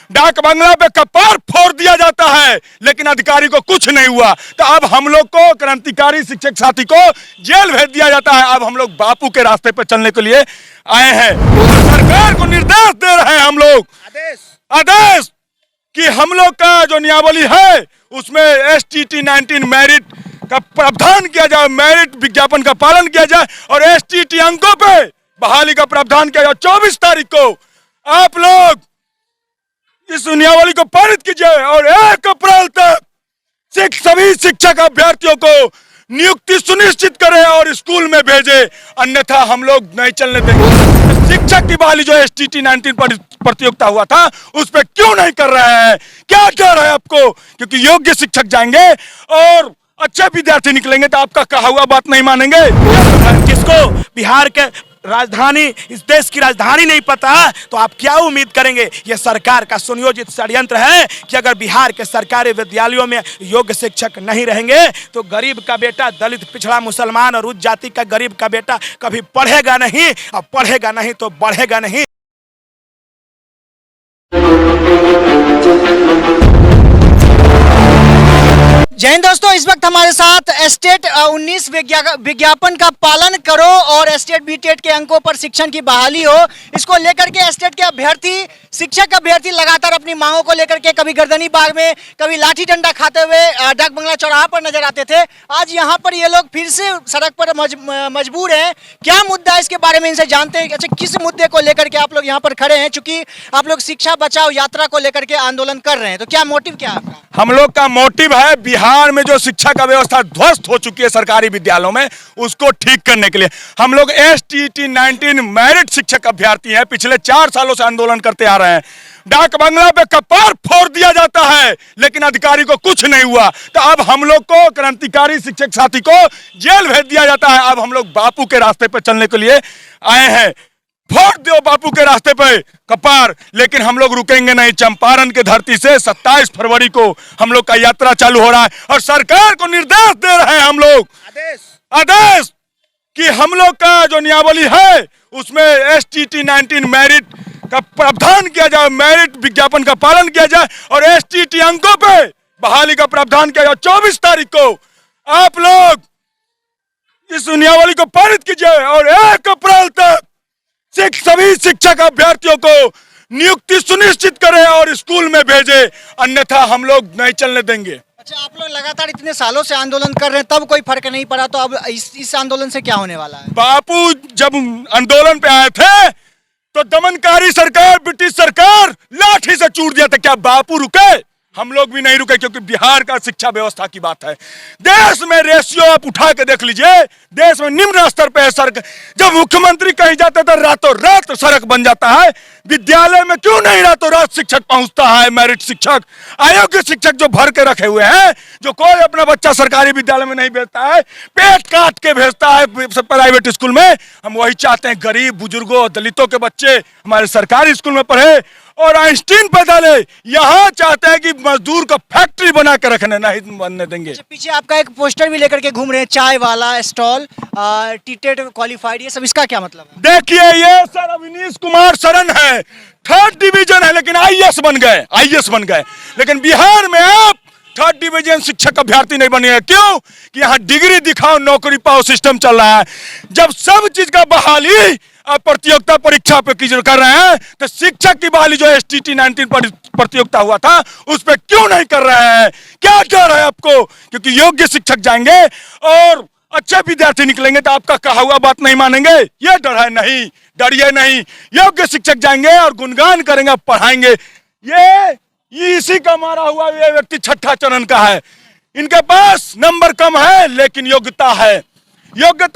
डाक बंगला पे कपार फोड़ दिया जाता है, लेकिन अधिकारी को कुछ नहीं हुआ। तो अब हम लोग को, क्रांतिकारी शिक्षक साथी को जेल भेज दिया जाता है। अब हम लोग बापू के रास्ते पर चलने के लिए आए हैं। सरकार को निर्देश दे रहे हैं हम लोग, आदेश कि हम लोग का जो नियमावली है उसमें STT 19 मेरिट का प्रावधान किया जाए, मेरिट विज्ञापन का पालन किया जाए और STT अंकों पे बहाली का प्रावधान किया जाए। 24 तारीख को आप लोग इस नियमावली को पारित कीजिए और 1 अप्रैल तक सभी शिक्षक अभ्यर्थियों को नियुक्ति सुनिश्चित करें और स्कूल में भेजे, अन्यथा हम लोग नहीं चलने देंगे। शिक्षक की बहाली जो STT 19 प्रतियोगिता हुआ था उस पर क्यों नहीं कर रहे हैं? क्या डर है आपको? क्योंकि योग्य शिक्षक जाएंगे और अच्छे विद्यार्थी निकलेंगे तो आपका कहा हुआ बात नहीं मानेंगे। जिसको बिहार के राजधानी, इस देश की राजधानी नहीं पता तो आप क्या उम्मीद करेंगे? यह सरकार का सुनियोजित षड्यंत्र है कि अगर बिहार के सरकारी विद्यालयों में योग्य शिक्षक नहीं रहेंगे तो गरीब का बेटा, दलित, पिछड़ा, मुसलमान और उच्च जाति का गरीब का बेटा कभी पढ़ेगा नहीं, और पढ़ेगा नहीं तो बढ़ेगा नहीं। जय हिंद दोस्तों, इस वक्त हमारे साथ स्टेट 19 विज्ञापन का पालन करो और स्टेट बीटेट के अंकों पर शिक्षण की बहाली हो, इसको लेकर के स्टेट के अभ्यर्थी, शिक्षक अभ्यर्थी लगातार अपनी मांगों को लेकर के कभी गर्दनी बाग में, कभी लाठी डंडा खाते हुए डाक बंगला चौराहा पर नजर आते थे। आज यहाँ पर ये लोग फिर से सड़क पर मजबूर हैं। क्या मुद्दा है इसके बारे में इनसे जानते हैं। अच्छा, किस मुद्दे को लेकर के आप लोग यहाँ पर खड़े हैं? चूंकि आप लोग शिक्षा बचाओ यात्रा को लेकर के आंदोलन कर रहे हैं, तो क्या मोटिव क्या है आपका? हम लोग का मोटिव है बिहार में जो शिक्षा का व्यवस्था ध्वस्त हो चुकी है सरकारी विद्यालयों में, उसको ठीक करने के लिए हम लोग STT 19 मेरिट शिक्षक अभ्यर्थी हैं। पिछले 4 सालों से आंदोलन करते आ रहे हैं। डाक बंगला पे कपार फोड़ दिया जाता है, लेकिन अधिकारी को कुछ नहीं हुआ। तो अब हम लोग को, क्रांतिकारी शिक्षक साथी को जेल भेज दिया जाता है। अब हम लोग बापू के रास्ते पर चलने के लिए आए हैं। फोड़ दो बापू के रास्ते पे कपार, लेकिन हम लोग रुकेंगे नहीं। चंपारण के धरती से 27 फरवरी को हम लोग का यात्रा चालू हो रहा है और सरकार को निर्देश दे रहे हैं हम लोग, आदेश कि हम लोग का जो नियमावली है उसमें STT 19 मेरिट का प्रावधान किया जाए, मेरिट विज्ञापन का पालन किया जाए और STT अंकों पे बहाली का प्रावधान किया जाए। 24 तारीख को आप लोग इस नियमावली को पारित कीजिए और 1 अप्रैल तक सभी शिक्षक अभ्यर्थियों को नियुक्ति सुनिश्चित करें और स्कूल में भेजे, अन्यथा हम लोग नहीं चलने देंगे। अच्छा, आप लोग लगातार इतने सालों से आंदोलन कर रहे हैं, तब कोई फर्क नहीं पड़ा, तो अब इस आंदोलन से क्या होने वाला है? बापू जब आंदोलन पे आए थे तो दमनकारी सरकार, ब्रिटिश सरकार लाठी से चूर दिया था। क्या बापू रुके? हम लोग भी नहीं रुके, क्योंकि बिहार का शिक्षा व्यवस्था की बात है। देश में रेशियो आप उठा के देख लीजिए, देश में निम्न स्तर पे है सड़क। जब मुख्यमंत्री कहीं जाते तो रातों रात सड़क बन जाता है, विद्यालय में क्यों नहीं रातों रात शिक्षक पहुंचता है? मेरिट शिक्षक, अयोग्य शिक्षक जो भर के रखे हुए हैं, जो कोई अपना बच्चा सरकारी विद्यालय में नहीं भेजता है, पेट काट के भेजता है प्राइवेट स्कूल में। हम वही चाहते हैं, गरीब, बुजुर्गों, दलितों के बच्चे हमारे सरकारी स्कूल में पढ़े और आइंस्टीन पैदा ले। यहाँ चाहते हैं कि मजदूर को फैक्ट्री बना के रखने नहीं बनने देंगे। पीछे आपका एक पोस्टर भी लेकर के घूम रहे हैं, चाय वाला स्टॉल, टीटेट क्वालिफाइड, ये सब इसका क्या मतलब है? देखिए, ये सर अवनीश कुमार शरण है, 3rd डिवीजन है, लेकिन IAS बन गए। लेकिन बिहार में आप 3rd डिवीजन शिक्षक अभ्यर्थी नहीं बने हैं। क्यों? कि यहाँ डिग्री दिखाओ नौकरी पाओ सिस्टम चल रहा है। जब सब चीज का बहाली आप प्रतियोगिता परीक्षा पे कर रहे हैं, तो शिक्षक की बहाली जो STT 19 प्रतियोगिता हुआ था उस पर क्यों नहीं कर रहे हैं? क्या डर है आपको? क्योंकि योग्य शिक्षक जाएंगे और अच्छे विद्यार्थी निकलेंगे तो आपका कहा हुआ बात नहीं मानेंगे। ये डर है? नहीं, डरिए नहीं। योग्य शिक्षक जाएंगे और गुणगान करेंगे, पढ़ाएंगे। ये इसी का मारा हुआ ये व्यक्ति 6ठा चरण का है। इनके पास नंबर कम है लेकिन योग्यता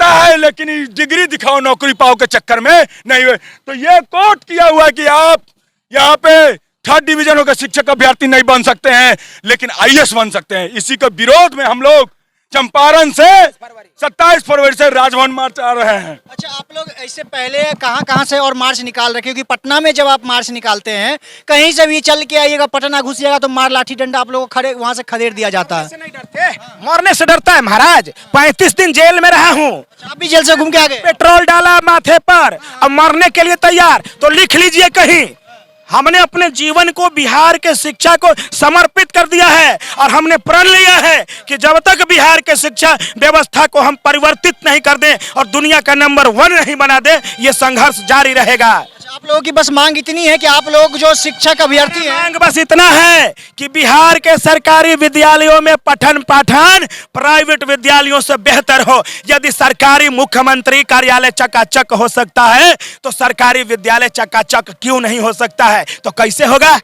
है, लेकिन डिग्री दिखाओ नौकरी पाओ के चक्कर में नहीं हुए। तो ये कोट किया हुआ है कि आप यहाँ पे 3rd डिवीजन होकर शिक्षक अभ्यर्थी नहीं बन सकते हैं, लेकिन IAS बन सकते हैं। इसी के विरोध में हम लोग चंपारण से 27 फरवरी से राजभवन मार्च आ रहे हैं। अच्छा, आप लोग इससे पहले कहाँ से और मार्च निकाल रखे? क्योंकि पटना में जब आप मार्च निकालते हैं, कहीं से भी चल के आइएगा, पटना घुसिएगा तो मार लाठी डंडा आप लोगों को खड़े वहाँ से खदेड़ दिया जाता है। नहीं डरते? मरने से डरता है महाराज। 35 दिन जेल में रहा हूँ। आप भी जेल से घूम के आ गए? पेट्रोल डाला माथे पर, अब मरने के लिए तैयार, तो लिख लीजिए कहीं। हमने अपने जीवन को बिहार के शिक्षा को समर्पित कर दिया है और हमने प्रण लिया है कि जब तक बिहार के शिक्षा व्यवस्था को हम परिवर्तित नहीं कर दें और दुनिया का नंबर 1 नहीं बना दें, ये संघर्ष जारी रहेगा। आप लोगों की बस मांग इतनी है कि आप लोग जो शिक्षक अभ्यर्थी हैं, मांग बस इतना है कि बिहार के सरकारी विद्यालयों में पठन पाठन प्राइवेट विद्यालयों से बेहतर हो। यदि सरकारी मुख्यमंत्री कार्यालय चकाचक हो सकता है तो सरकारी विद्यालय चकाचक क्यों नहीं हो सकता है? तो कैसे होगा?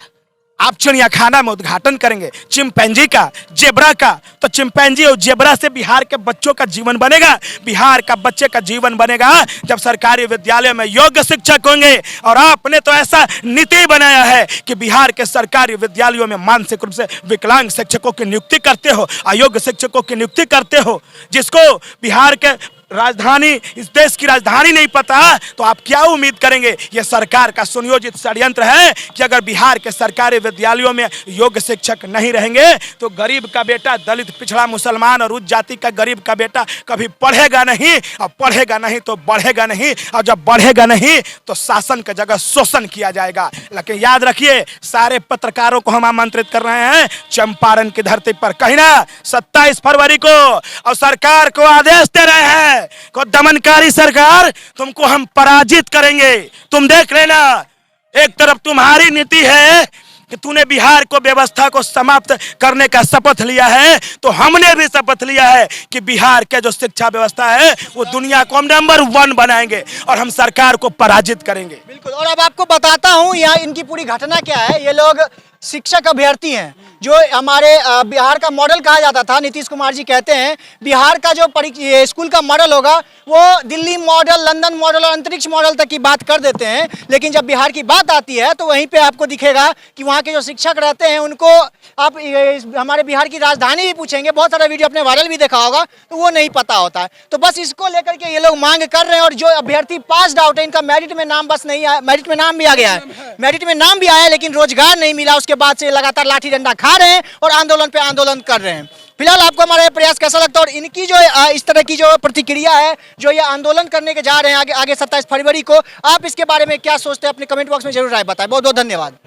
आप चिड़ियाखाना में उद्घाटन करेंगे चिंपैंजी का, जेब्रा का, तो चिंपैंजी और जेब्रा से बिहार के बच्चों का जीवन बनेगा। बिहार का बच्चे का जीवन बनेगा जब सरकारी विद्यालय में योग्य शिक्षक होंगे। और आपने तो ऐसा नीति बनाया है कि बिहार के सरकारी विद्यालयों में मानसिक रूप से विकलांग शिक्षकों की नियुक्ति करते हो, अयोग्य शिक्षकों की नियुक्ति करते हो। जिसको बिहार के राजधानी, इस देश की राजधानी नहीं पता तो आप क्या उम्मीद करेंगे? यह सरकार का सुनियोजित षड्यंत्र है कि अगर बिहार के सरकारी विद्यालयों में योग्य शिक्षक नहीं रहेंगे तो गरीब का बेटा, दलित, पिछड़ा, मुसलमान और उच्च जाति का गरीब का बेटा कभी पढ़ेगा नहीं, और पढ़ेगा नहीं तो बढ़ेगा नहीं, और जब बढ़ेगा नहीं तो शासन की जगह शोषण किया जाएगा। लेकिन याद रखिए, सारे पत्रकारों को हम आमंत्रित कर रहे हैं चंपारण की धरती पर कहीं ना 27 फरवरी को, और सरकार को आदेश दे रहे हैं को दमनकारी सरकार, तुमको हम पराजित करेंगे। तुम देख लेना, एक तरफ तुम्हारी नीति है कि तूने बिहार को व्यवस्था को समाप्त करने का शपथ लिया है, तो हमने भी शपथ लिया है कि बिहार के जो शिक्षा व्यवस्था है वो दुनिया को हम नंबर 1 बनाएंगे और हम सरकार को पराजित करेंगे। बिल्कुल। और अब आपको बताता हूं यहाँ इनकी पूरी घटना क्या है। ये लोग शिक्षक अभ्यर्थी हैं जो हमारे बिहार का मॉडल कहा जाता था। नीतीश कुमार जी कहते हैं बिहार का जो स्कूल का मॉडल होगा वो दिल्ली मॉडल, लंदन मॉडल और अंतरिक्ष मॉडल तक की बात कर देते हैं। लेकिन जब बिहार की बात आती है तो वहीं पे आपको दिखेगा कि वहाँ के जो शिक्षक रहते हैं उनको आप हमारे बिहार की राजधानी भी पूछेंगे, बहुत सारा वीडियो अपने वायरल भी देखा होगा, तो वो नहीं पता होता है। तो बस इसको लेकर के ये लोग मांग कर रहे हैं। और जो अभ्यर्थी पास आउट है, इनका मेरिट में नाम बस नहीं आया, मेरिट में नाम भी आ गया है, मेरिट में नाम भी आया लेकिन रोजगार नहीं मिला। उसके बाद से लगातार लाठी डंडा खा रहे हैं और आंदोलन पे आंदोलन कर रहे हैं। फिलहाल आपको हमारा ये प्रयास कैसा लगता है और इनकी जो इस तरह की जो प्रतिक्रिया है, जो ये आंदोलन करने के जा रहे हैं आगे 27 फरवरी को, आप इसके बारे में क्या सोचते हैं? अपने कमेंट बॉक्स में जरूर राय बताएं। बहुत बहुत धन्यवाद।